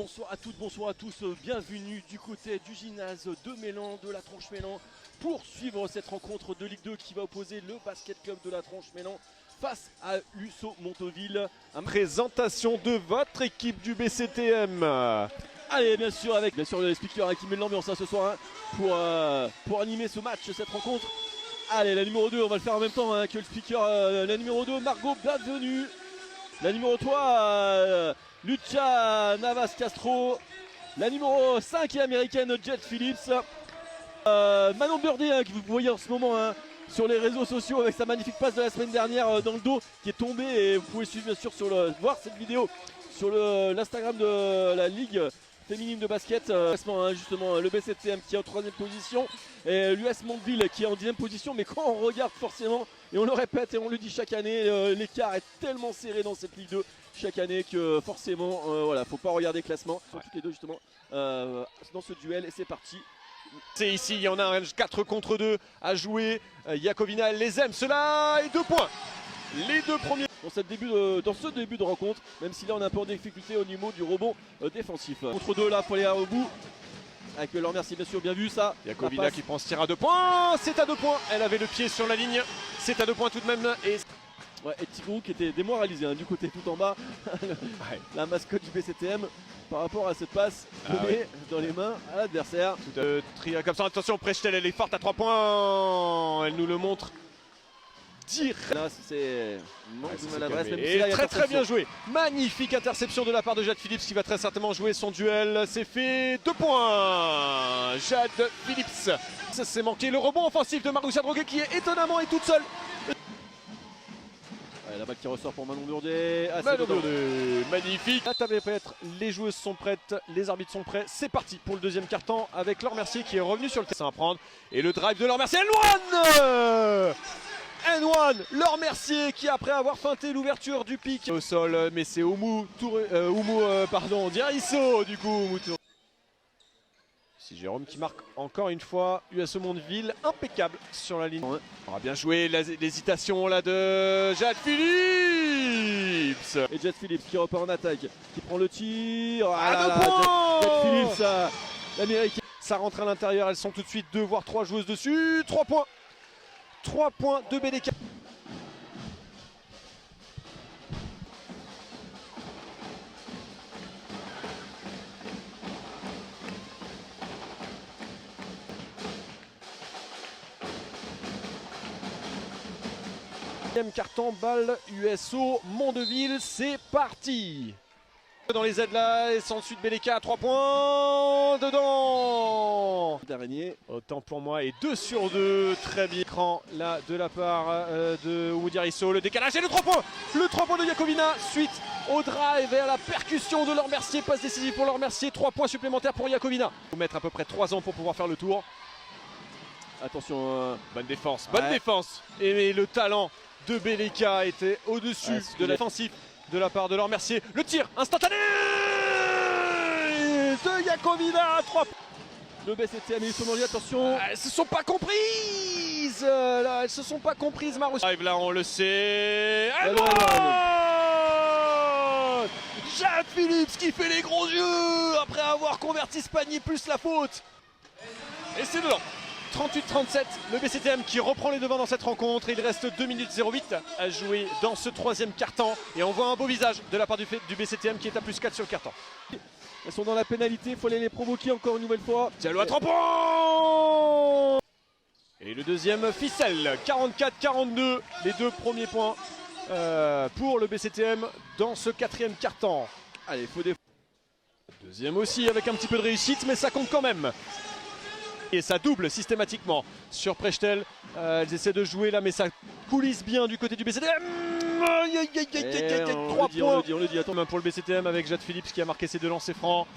Bonsoir à toutes, bonsoir à tous, bienvenue du côté du gymnase de Mélan, de la Tranche-Mélan, pour suivre cette rencontre de Ligue 2 qui va opposer le basket club de la Tranche-Mélan face à l'USO Montauville. Présentation de votre équipe du BCTM. Allez, bien sûr, avec les speakers qui mettent l'ambiance ce soir pour animer ce match, cette rencontre. Allez, la numéro 2, on va le faire en même temps que le speaker. La numéro 2, Margot, bienvenue. La numéro 3, Lucia Navas Castro. La numéro 5 est américaine, Jet Phillips. Manon Birdie, que vous voyez en ce moment sur les réseaux sociaux avec sa magnifique passe de la semaine dernière dans le dos qui est tombée. Et vous pouvez suivre bien sûr voir cette vidéo sur l'Instagram de la Ligue féminine de basket. Justement, le BCTM qui est en 3ème position et l'US Montville qui est en 10ème position. Mais quand on regarde forcément, et on le répète et on le dit chaque année, l'écart est tellement serré dans cette Ligue 2 chaque année que forcément, voilà, faut pas regarder le classement. Ils sont toutes les deux justement dans ce duel et c'est parti. C'est ici, il y en a un 4 contre 2 à jouer. Jakovina, elle les aime, cela et 2 points. Les deux premiers. Dans ce début de rencontre, même si là on est un peu en difficulté au niveau du rebond défensif. Contre 2 là, faut aller au bout. Avec leur merci bien sûr, bien vu ça. Jakovina qui prend ce tir à 2 points. C'est à 2 points. Elle avait le pied sur la ligne. C'est à 2 points tout de même. Et Tigrou qui était démoralisé du côté tout en bas. La mascotte du BCTM par rapport à cette passe donnée dans les mains à l'adversaire. Tria comme ça, attention, Prechtel elle est forte à 3 points. Elle nous le montre. Là c'est manque de maladresse. Et très bien joué. Magnifique interception de la part de Jade Phillips qui va très certainement jouer son duel. C'est fait, 2 points. Jade Phillips. Ça s'est manqué. Le rebond offensif de Maroucha Droguet qui est étonnamment et toute seule. La balle qui ressort pour Manon Burdet. Magnifique. La table est prête, les joueuses sont prêtes, les arbitres sont prêts. C'est parti pour le deuxième quart-temps avec Laure Mercier qui est revenu sur le terrain à prendre. Et le drive de Laure Mercier. N1, Laure Mercier qui après avoir feinté l'ouverture du pic au sol, mais c'est Dirisso du coup. C'est Jérôme qui marque encore une fois. USO Mondeville impeccable sur la ligne. On aura bien joué l'hésitation là de Jade Phillips. Et Jade Phillips qui repart en attaque, qui prend le tir. Jade Phillips, l'américaine. Ça rentre à l'intérieur, elles sont tout de suite 2 voire 3 joueuses dessus. 3 points. 3 points de BDK. Deuxième carton, balle USO Mondeville, c'est parti. Dans les aides là, et sans ensuite BDK à 3 points, dedans. D'araignée. Autant pour moi, et 2 sur 2, très bien. Écran là de la part de Dirisso, le décalage et le 3 points. Le 3 points de Jakovina, suite au drive et à la percussion de Laure Mercier, passe décisive pour Laure Mercier, 3 points supplémentaires pour Jakovina. Il faut mettre à peu près 3 ans pour pouvoir faire le tour. Attention, bonne défense, Et le talent de Beleka était au-dessus de la défensive de la part de Laure Mercier. Le tir instantané de Jakovina à 3 points. Le BCTM et l'USO Mondeville, attention. Elles se sont pas comprises. Là, elles se sont pas comprises, Marouche. Là, on le sait. Jade Phillips qui fait les gros yeux après avoir converti ce panier plus la faute. Et c'est dedans. 38-37, le BCTM qui reprend les devants dans cette rencontre. Il reste 2 minutes 08 à jouer dans ce 3e quart-temps. Et on voit un beau visage de la part du BCTM qui est à plus 4 sur le quart-temps. Elles sont dans la pénalité, il faut aller les provoquer encore une nouvelle fois. Diallo à 3 points. Et le deuxième ficelle, 44-42, les 2 premiers points pour le BCTM dans ce 4e quart-temps. Allez, il faut des... Deuxième aussi avec un petit peu de réussite, mais ça compte quand même. Et ça double systématiquement sur Prechtel. Elles essaient de jouer là, mais ça coulisse bien du côté du BCTM. 3 points. On le dit, attends. Pour le BCTM avec Jade Phillips qui a marqué ses 2 lancers francs.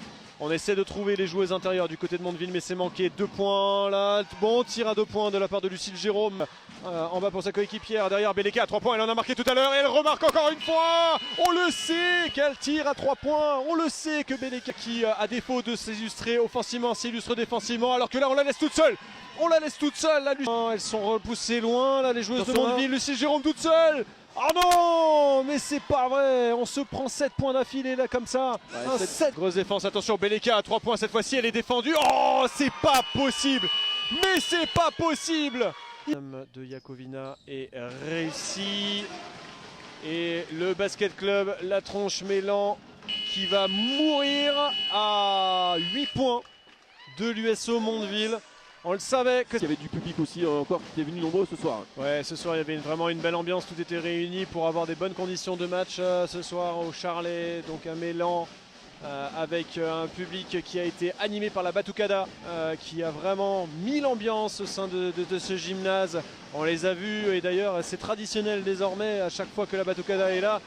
On essaie de trouver les joueuses intérieures du côté de Mondeville, mais c'est manqué. 2 points là. Bon tir à 2 points de la part de Lucille Jérôme. En bas pour sa coéquipière. Derrière Beleka à 3 points. Elle en a marqué tout à l'heure. Et elle remarque encore une fois. On le sait qu'elle tire à 3 points. On le sait que Beleka, qui à défaut de s'illustrer offensivement, s'illustre défensivement. Alors que là, on la laisse toute seule. On la laisse toute seule là. Elles sont repoussées loin là, les joueuses de Mondeville. Lucille Jérôme toute seule. Oh non, mais c'est pas vrai. On se prend 7 points d'affilée là comme ça. Ouais, 7. Grosse défense, attention, Beleka à 3 points cette fois-ci, elle est défendue. Oh, c'est pas possible. Mais c'est pas possible. De Jakovina est réussi. Et le basket club, la tronche Mélan qui va mourir à 8 points de l'USO Mondeville. On le savait que... Il y avait du public aussi encore qui est venu nombreux ce soir. Ouais, ce soir il y avait vraiment une belle ambiance, tout était réuni pour avoir des bonnes conditions de match ce soir au Charlet, donc à Mélan, avec un public qui a été animé par la Batucada, qui a vraiment mis l'ambiance au sein de ce gymnase. On les a vus et d'ailleurs c'est traditionnel désormais à chaque fois que la Batucada est là.